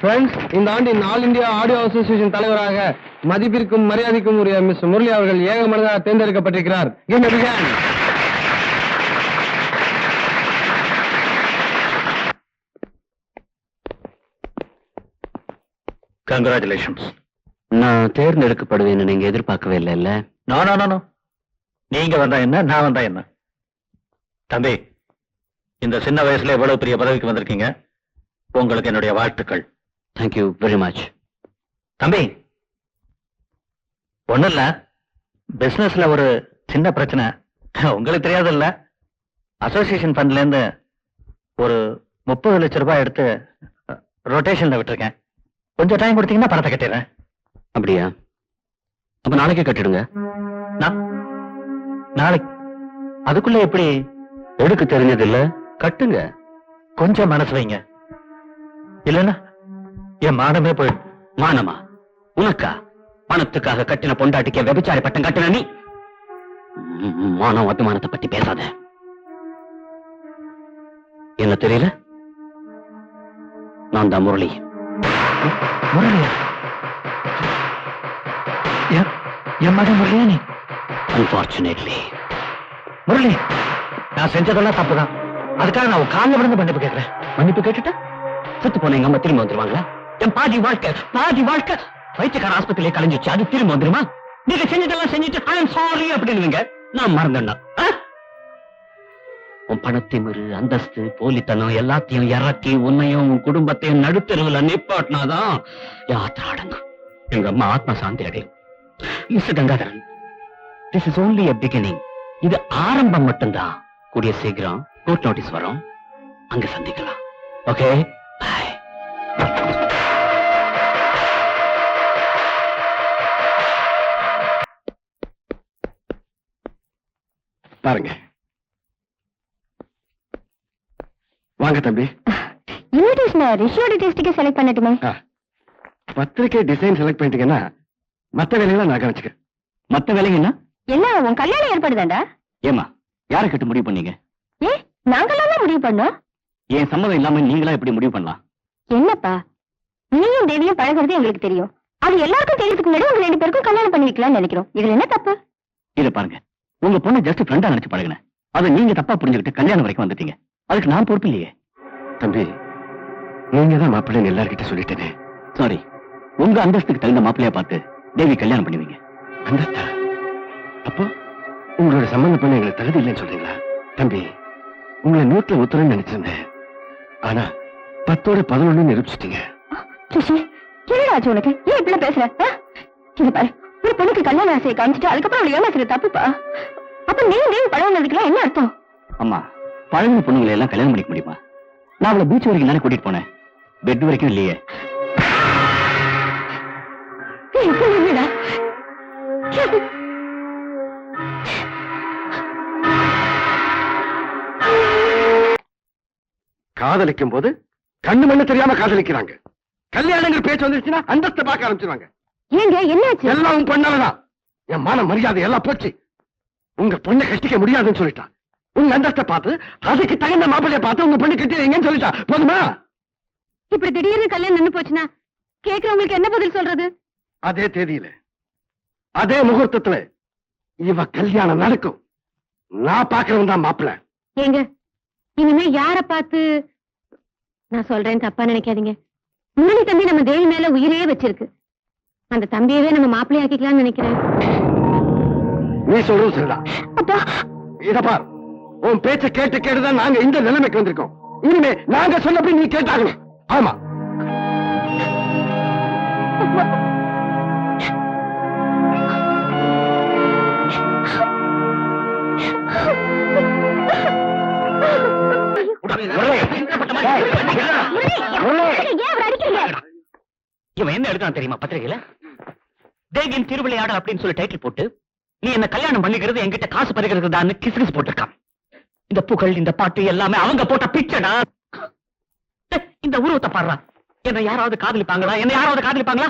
Friends, இந்த ஆண்டின் all India audio association தலைவராக மதிப்பிற்கும் மரியாதைக்கும் உரிய மிஸ் முரளி அவர்கள் ஏக மனதாக தேர்ந்தெடுக்கப்பட்டிருக்கிறார். கங்க்ராச்சுலேஷன்ஸ். நான் தேர்ந்தெடுக்கப்படுவேன்னு நீங்க எதிர்பார்க்கவே இல்லைல்ல? நோ, நீங்க வந்தா என்ன, நான் வந்தா என்ன. தம்பி, இந்த சின்ன வயசுல எவ்வளவு பெரிய பதவிக்கு வந்திருக்கீங்க. உங்களுக்கு என்னுடைய வாழ்த்துக்கள். Thank you very much. தம்பி, ஒண்ணும் இல்ல, பிசினஸ்ல ஒரு சின்ன பிரச்சனை. உங்களுக்கு தெரியாதுல்ல, அசோசியேஷன் ஃபண்ட்ல இருந்து ஒரு 30 லட்சம் ரூபாய் எடுத்து ரொட்டேஷன்ல விட்டுருக்கேன். கொஞ்சம் டைம் கொடுத்தீங்கன்னா பணத்தை கட்டிடுறேன். அப்படியா? அப்ப நாளைக்கே கட்டிடுங்க. நாளைக்கு? அதுக்குள்ள எப்படி? எடுக்க தெரிஞ்சது இல்ல, கட்டுங்க. கொஞ்சம் மனசு வைங்க, இல்லன்னா என் மானமே போயிடும். மானமா? உனக்கா? பணத்துக்காக கட்டின பொண்டாட்டிக்க விபச்சாரி பட்டம் கட்டின நீ மானம் அபிமானத்தை பத்தி பேசாத. என்ன தெரியல? நான் தான் முரளி. முரளியா? என் மகன் முரளியா நீ? அன்பார்ச்சுனேட்லி. முரளி, நான் செஞ்சதெல்லாம் தப்புதான். அதுக்காக நான் காலைல விழுந்து மன்னிப்பு கேட்கிறேன். மன்னிப்பு கேட்டுட்டா செத்து போன எங்க அம்மா திரும்ப வந்துருவாங்களா? என் பாதி வாழ்க்கை வைத்தியக்கார ஆஸ்பத்திரியிலே கலைஞ்சிச்சு, அது திரும்ப வந்துருமா? நீங்க செஞ்சதெல்லாம் செஞ்சுட்டு ஐ அம் சாரி அப்படின்னு நான் மறந்தேன்னா உன் பணத்திமிரு, அந்தஸ்து, போலித்தனம் எல்லாத்தையும் இறக்கி உன்னையும் உன் குடும்பத்தையும் நடுத்தருவில் நிப்பாட்டினாதான் யாத்திரை அடங்கும். எங்க அம்மா ஆத்மா சாந்தி அடையும். Mister Gangadharan, this is only a beginning. இது ஆரம்பம் மட்டும்தான். கூடிய சீக்கிரம் கோர்ட் நோட்டீஸ் வரும், அங்க சந்திக்கலாம். Okay, bye. பாருங்க, வாங்க தம்பி. இன்விடேஷன் ரிஷியோட டேஸ்டுக்கு செலக்ட் பண்ணட்டுமே. பத்திரிக்கை டிசைன் செலக்ட் பண்ணிட்டீங்கன்னா மத்த வேலையெல்லாம் நான் கவனிச்சுக்க. மத்த வேலைங்கன்னா என்ன உன் கல்யாணம் ஏற்படுதாண்டா? ஏமா யாரை கிட்ட முடிவு பண்ணீங்க? ஏ, நாங்களாம் தான் முடிவு பண்ணோம். ஏன் சம்மதம் இல்லாம நீங்களா எப்படி முடிவு பண்ணலாம்? என்னப்பா, நீயும் தேவியும் பழகிறது எங்களுக்கு தெரியும். அது எல்லாருக்கும் தெரியறதுக்கு முன்னாடி உங்க 2 பேருக்கும் கல்யாணம் பண்ணி வைக்கலாம்னு நினைக்கிறோம். இதுல என்ன தப்பு? இத பாருங்க, உங்க பொண்ணு ஜஸ்ட் ஃப்ரெண்டா நினைச்சு பழகுனேன். அதை நீங்க தப்பா புரிஞ்சுக்கிட்டு கல்யாணம் வரைக்கும் வந்துட்டீங்க. அதுக்கு நான் பொறுப்பு இல்லையே. தம்பி, நீங்க தான் மாப்பிள்ளைன்னு எல்லார்கிட்ட சொல்லிட்டேனே. சாரி. உங்க அந்தஸ்துக்கு தகுந்த மாப்பிள்ளையா பார்த்து தேவி கல்யாணம் பண்ணுவீங்க. அந்தஸ்தா? அப்போ உங்களோட சம்பந்தம் பண்ண எங்களுக்கு தகுதி இல்லைன்னு சொல்றீங்களா? தம்பி, உங்களை நோட்ல உத்தரன்னு நினைச்சிருந்தேன். ஆனா 10ஓட 11 நிரூபிச்சிட்டீங்க. ரிஷி, என்னடா ஆச்சு உனக்கு? ஏன் இப்படி பேசுற? இது பாரு, ஒரு பொண்ணுக்கு கல்யாண ஆசையை காமிச்சிட்டு அதுக்கப்புறம் அவளை ஏமாத்துற தப்புப்பா. அப்ப நீ பழகுனதுக்குலாம் என்ன அர்த்தம்? அம்மா, பழகின பொண்ணுங்களை எல்லாம் கல்யாணம் பண்ணிக்க முடியுமா? நான் அவளை பீச் வரைக்கும் தானே கூட்டிட்டு போனேன், பெட் வரைக்கும் இல்லையே. காதலிக்கும் போது கண்ணு மண்ணு தெரியாம காதலிக்கிறாங்க. கல்யாணங்கள் பேச்சு வந்துருச்சுன்னா அந்தஸ்தை பார்க்க ஆரம்பிச்சிருவாங்க. ஏங்க என்னாச்சு? எல்லாம் பண்ணலதான். என் மான மரியாதை எல்லாம் போச்சு. உங்க பொண்ணை கட்டிக்க முடியாதுன்னு சொல்லிட்டான். உங்க அந்தஸ்தை பார்த்து அதுக்கு தகுந்த மாப்பிள்ளைய பார்த்து உங்க பொண்ணு கட்டிடுங்கன்னு சொல்லிட்டா. போதுமா? இப்படி திடீர்னு கல்யாணம் நின்னு போச்சுன்னா கேக்குறவங்களுக்கு என்ன பதில் சொல்றது? அதே தேதியில அதே முகூர்த்தத்துல இவ கல்யாணம் நடக்கும். நான் பாக்குறவன் தான் மாப்பிள்ளை. ஏங்க, இனிமே யார பார்த்து நான் சொல்றேன் தப்பா நினைக்காதீங்க. முன்னாடி தம்பி நம்ம தேவி மேல உயிரே வச்சிருக்கு. அந்த தம்பியவே நம்ம மாப்பிள்ளை ஆக்கிக்கலாம்னு நினைக்கிறேன். நீ சொல்றது சரிதான். அப்பா, இத பார், உன் பேச்ச கேட்டு கேட்டுதான் நாங்க இந்த நிலைமைக்கு வந்திருக்கோம். இனிமே நாங்க சொன்னபடி நீ கேட்டாகணும். ஆமா. இவன் என்ன எடுத்தான் தெரியுமா பத்திரிகையில? தேவியின் திருவிளையாடல் அப்படின்னு சொல்லி டைட்டில் போட்டு நீ என்ன கல்யாணம் பண்ணிக்கிறது என்கிட்ட காசு பறிக்கிறது தான் கிசுகிசு போட்டிருக்கான். இந்த புகழ், இந்த பாட்டு எல்லாமே அவங்க போட்ட பிச்சடா. இந்த உருவத்தை பாடுறான். என்ன யாராவது காதலிப்பாங்களா?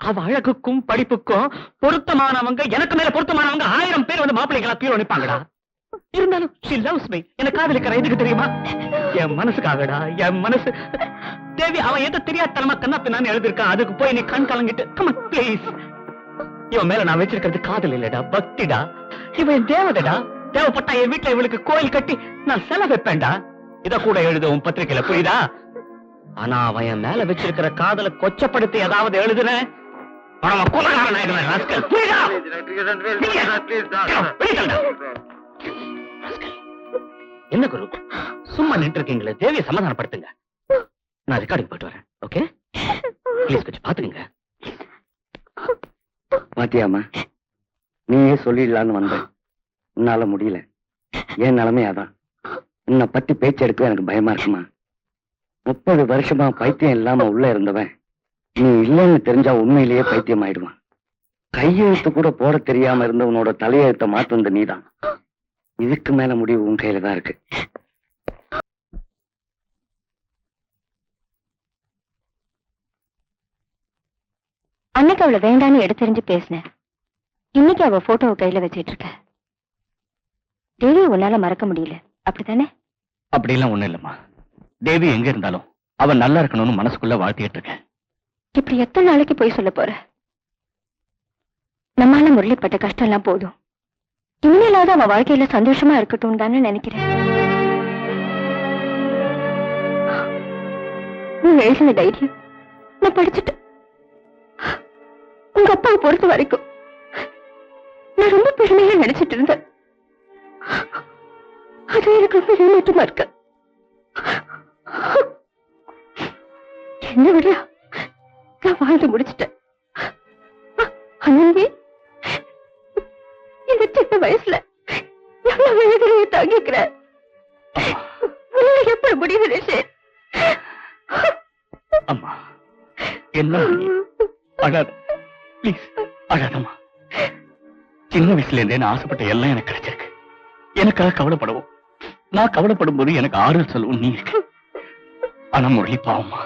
அவ அழகுக்கும் படிப்புக்கும் பொருத்தமானவங்க, எனக்கு மேல பொருத்தமானவங்க 1000 பேர் வந்து மாப்பிள்ளைகளா கீழே நிப்பாங்கடா. இருந்தாலும் she loves me. என்ன காதலிக்கிற எதுக்கு தெரியுமா? என் மனசுக்காகடா, என் மனசு. தேவி அவன் ஏதோ தெரியாதனமா கண்ணா பின்னான்னு எழுதிருக்கான். அதுக்கு போய் நீ கண் கலங்கிட்டு come on please. இவன் மேல நான் வச்சிருக்கிறது காதல் இல்லடா, பக்திடா. இவன் தேவதடா. தேவைப்பட்டா என் வீட்டுல இவளுக்கு கோயில் கட்டி நான் செலவு வைப்பேன்டா. இத கூட எழுதுவோம் பத்திரிக்கையில, புரியுதா? ஆனா அவன் என் மேல வச்சிருக்கிற காதலை கொச்சப்படுத்தி ஏதாவது எழுதுன அவன் கொலகாரன் ஆயிடுவேன். ராஸ்கல், புரியுதா? என்ன குரு சும்மா நின்று இருக்கீங்களே, தேவியை சமாதானப்படுத்துங்க. நான் ரெக்கார்டிங் போயிட்டு வரேன். ஓகே ப்ளீஸ் கொஞ்சம் பாத்துக்கங்க. பாத்தியாமா, நீயே சொல்லிடலான்னு வந்தேன். உன்னால முடியல. என் நிலைமை அதான். உன்னை பத்தி பேச்சு எடுக்க எனக்கு பயமா இருக்குமா? 30 வருஷமா பைத்தியம் இல்லாம உள்ள இருந்தவன் நீ இல்லைன்னு தெரிஞ்சா உண்மையிலேயே பைத்தியம் ஆயிடுவான். கையெழுத்து கூட போட தெரியாம இருந்தவனோட தலையெழுத்த மாத்துந்த நீதான். இதுக்கு மேல முடிவு உன் கையில தான் இருக்கு. அன்னைக்கு அவளை வேண்டான்னு எடுத்தெறிஞ்சு பேசினேன். இன்னைக்கு அவ போட்டோவை கையில வச்சிட்டு இருக்க. தேவி உன்னால மறக்க முடியல, அப்படித்தானே? அப்படிலாம் ஒண்ணும் இல்லம்மா. தேவி எங்க இருந்தாலும் அவன் நல்லா இருக்கணும்னு மனசுக்குள்ள வாழ்த்திட்டு இருக்கேன். இப்படி எத்தனை நாளைக்கு போய் சொல்ல போற? நம்மால முரளிப்பட்ட கஷ்டம் எல்லாம் போதும். இனிமேலாவது அவ வாழ்க்கையில சந்தோஷமா இருக்கட்டும் தானே நினைக்கிறேன். நீ எழுதின தைரியம் நான் படிச்சுட்டேன். உங்க அப்பாவை பொறுத்த வரைக்கும் நான் ரொம்ப பெருமையா நினைச்சிட்டு இருந்தேன். அது எனக்கு ரொம்ப ஏமாற்றமா இருக்கு. என்ன விட நான் வாழ்ந்து முடிச்சிட்டேன். அனந்தி இந்த சின்ன வயசுல எவ்வளவு வேதனையை தாங்கிக்கிற. எப்படி முடியுது நிஷே? அம்மா என்ன அழாத ப்ளீஸ், அழாதம்மா. சின்ன வயசுல இருந்தே நான் ஆசைப்பட்ட எல்லாம் எனக்கு கிடைச்சிருக்கு. எனக்காக கவலைப்படவும், நான் கவலைப்படும் போது எனக்கு ஆறுதல் சொல்லவும் நீ இருக்கு. ஆனா முரளி பாவம்மா,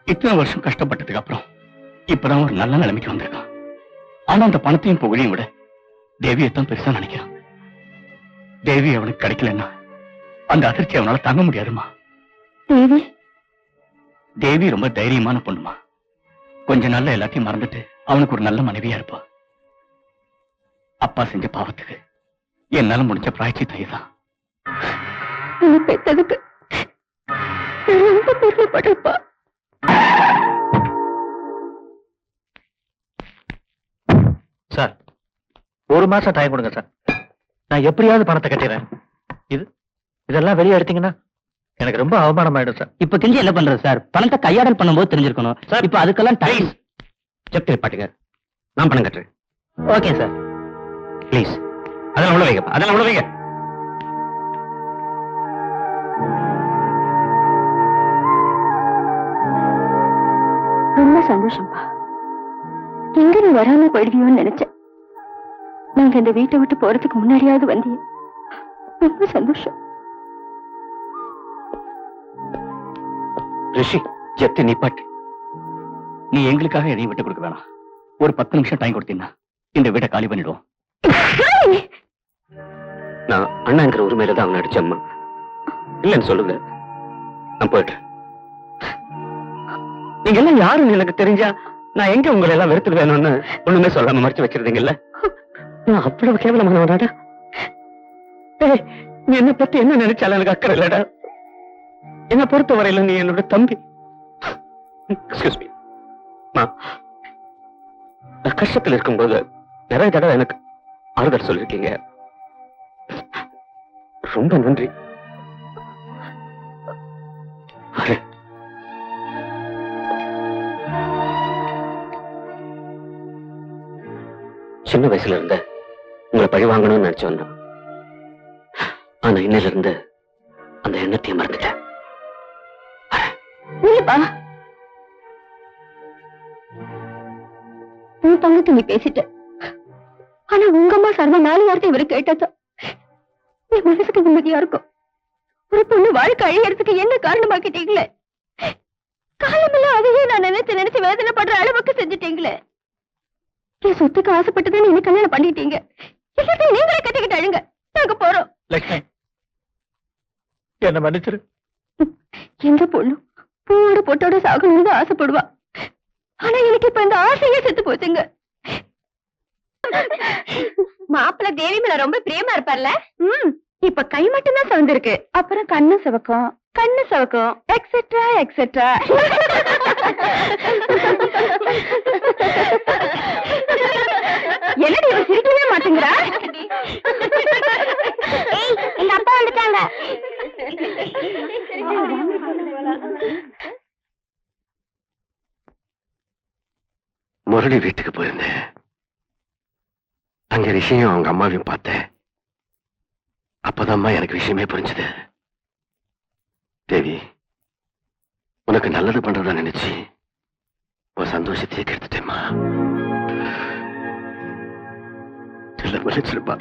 இத்தனை வருஷம் கஷ்டப்பட்டதுக்கு அப்புறம் இப்பதான் ஒரு நல்ல நிலைமைக்கு வந்திருக்கான். ஆனா அந்த பணத்தையும் புகழையும் விட தேவியைத்தான் பெருசா நினைக்கிறான். தேவி அவனுக்கு கிடைக்கலன்னா அந்த அதிர்ச்சி அவனால தாங்க முடியாதுமா. தேவி தேவி ரொம்ப தைரியமான பொண்ணுமா. கொஞ்ச நாள்ல எல்லாத்தையும் மறந்துட்டு அவனுக்கு ஒரு நல்ல மனைவியா இருப்பா. அப்பா செஞ்ச பாவத்துக்கு என்னால முடிஞ்ச பிராய்ச்சித்தம் இதுதான். நீ பெத்ததுக்கு நான் ரொம்ப பெருமைப்பட்டிருப்பா. சார், ஒரு மாசம் டைம் கொடுங்க சார். நான் எப்படியாவது பணத்தை கட்டிடுறேன். இதெல்லாம் வெளியே எடுத்தீங்கன்னா எனக்கு ரொம்ப அவமானம் ஆயிடும் சார். இப்ப தெரிஞ்சு என்ன பண்றது சார்? பணத்தை கையாடல் பண்ணும்போது தெரிஞ்சிருக்கணும் சார். இப்ப அதுக்கெல்லாம் டைம். செப்டி பாட்டுங்க, நான் பணம் கட்டுறேன். Okay sir. ப்ளீஸ் அதெல்லாம் உள்ள வைங்க, அதெல்லாம் உள்ள வைங்க. ரொம்ப சந்தோஷம்பா. எங்க நீ வராம போயிடுவியோன்னு நினைச்சேன். நாங்க இந்த வீட்டை விட்டு போறதுக்கு முன்னாடியாவது வந்தீங்க. ரொம்ப சந்தோஷம். ரிஷி, ஜெப்தி நீ பாட்டு. நீ எங்களுக்காக எதையும் விட்டு கொடுக்க வேணாம். ஒரு 10 நிமிஷம் டைம் கொடுத்தீங்கன்னா இந்த வீட்டை காலி பண்ணிடுவோம். நான் அண்ணாங்கிற உரிமையில தான் அவனை அடிச்சம்மா. இல்லன்னு சொல்லுங்க, நான் போயிட்டேன். நீங்க எல்லாம் யாருன்னு எனக்கு தெரிஞ்சா நான் எங்க உங்களை எல்லாம் வெறுத்து வேணும்னு ஒண்ணுமே சொல்லாம மறைச்சு வச்சிருந்தீங்கல்ல. நான் அவ்வளவு கேவலமானவனாடா. நீ என்ன பத்தி என்ன நினைச்சாலும் எனக்கு அக்கறை இல்லடா. என்ன பொறுத்த வரையில நீ என்னோட தம்பி. Excuse me. நான் கஷ்டத்தில் இருக்கும்போது நிறைய தடவை எனக்கு ஆறுதல் சொல்லிருக்கீங்க. ரொம்ப நன்றி. சின்ன வயசுல இருந்த உங்களை பழி வாங்கணும்னு நினைச்சு வந்தேன். ஆனா இன்னையில இருந்து அந்த எண்ணத்தையும் மறந்துட்டேன். உன் தங்கத்தை நீ பேசிட்ட. ஆனா உங்க அம்மா சர்வ 4 வார்த்தை இவரு கேட்டதா என் மனசுக்கு நிம்மதியா இருக்கும். ஒரு பொண்ணு வாழ்க்கை அழியறதுக்கு என்ன காரணமாக்கிட்டீங்களே. காலமெல்லாம் அதையே நான் நினைச்சு வேதனைப்படுற அளவுக்கு செஞ்சுட்டீங்களே. என் சொத்துக்கு ஆசைப்பட்டுதான் என்ன கல்யாணம் பண்ணிட்டீங்க. எல்லாத்தையும் நீங்களே கட்டிக்கிட்டு அழுங்க. நான் லட்சுமி, என்ன மன்னிச்சிரு. எந்த பொண்ணு பூவோட பொட்டோட சாகணும்னு ஆசைப்படுவா. ஆனா எனக்கு இப்ப இந்த ஆசையே செத்து போச்சுங்க. மாப்பிள்ள தேவி மேல ரொம்ப பிரியமா இருப்பார்ல. இப்ப கை மட்டும் தான் சவந்திருக்கு. அப்புறம் கண்ணு சவக்கும் எக்ஸெட்ரா எக்ஸெட்ரா. என்னடி இவ சிரிக்கவே மாட்டேங்கிறா? எங்க அப்பா வந்துட்டாங்க. முரளி வீட்டுக்கு போயிருந்தேன். அங்க ரிஷியும் அவங்க அம்மாவையும் பார்த்தேன். அப்பதாம்மா எனக்கு விஷயமே புரிஞ்சுது. தேவி, உனக்கு நல்லது பண்றதா நினைச்சு உன் சந்தோஷத்தையே கெடுத்துட்டேம்மா. மன்னிச்சிருப்பா.